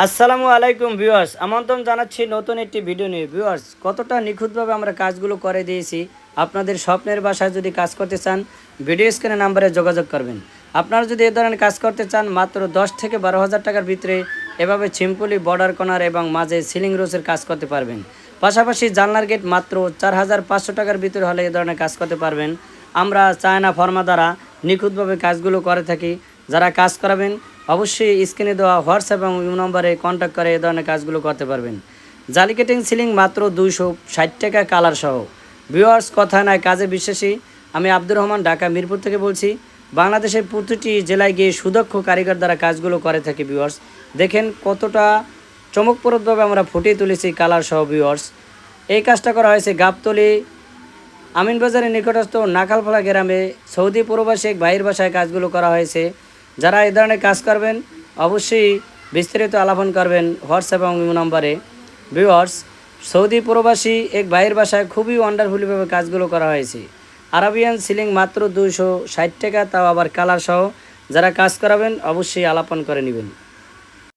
আসসালামু আলাইকুম ভিউয়ার্স, আমন্ত্রণ জানাচ্ছি নতুন একটি ভিডিও নিয়ে। ভিউয়ার্স, কতটা নিখুঁতভাবে আমরা কাজগুলো করে দিয়েছি। আপনাদের স্বপ্নের বাসায় যদি কাজ করতে চান, ভিডিও স্ক্রিনে নাম্বারে যোগাযোগ করবেন। আপনারা যদি এ ধরনের কাজ করতে চান, মাত্র 10 থেকে 12,000 টাকার ভিতরে এভাবে সিম্পলি বর্ডার কর্নার এবং মাঝে সিলিং রোসের কাজ করতে পারবেন। পাশাপাশি জানলার গেট মাত্র 4,500 টাকার ভিতরে হলে এ ধরনের কাজ করতে পারবেন। আমরা চায়না ফর্মা দ্বারা নিখুঁতভাবে কাজগুলো করে থাকি। যারা কাজ করাবেন অবশ্যই স্ক্রিনে দেওয়া হোয়াটসঅ্যাপ এবং ইমো নম্বরে কন্ট্যাক্ট করে এই ধরনের কাজগুলো করতে পারবেন। জালি কাটিং সিলিং মাত্র 260 টাকা কালার সহ। ভিউয়ার্স, কথা নয় কাজে বিশ্বাসী। আমি আব্দুর রহমান, ঢাকা মিরপুর থেকে বলছি। বাংলাদেশের প্রতিটি জেলায় গিয়ে সুদক্ষ কারিগর দ্বারা কাজগুলো করে থাকি। ভিউয়ার্স, দেখেন কতটা চমকপ্রদভাবে আমরা ফুটিয়ে তুলেছি কালার সহ। ভিউয়ার্স, এই কাজটা করা হয়েছে গাবতলী আমিনবাজারের নিকটস্থ নাকালফলা গ্রামে সৌদি প্রবাসী এক ভাইয়ের বাসায় কাজগুলো করা হয়েছে। যারা এই ধরনের কাজ করবেন অবশ্যই বিস্তারিত আলাপন করবেন হোয়াটসঅ্যাপ এবং ইমো নম্বরে। ভিউয়ার্স, সৌদি প্রবাসী এক ভাইয়ের বাসায় খুবই ওয়ান্ডারফুলিভাবে কাজগুলো করা হয়েছে। আরাবিয়ান সিলিং মাত্র 260 টাকা, তাও আবার কালার সহ। যারা কাজ করাবেন অবশ্যই আলাপন করে নেবেন।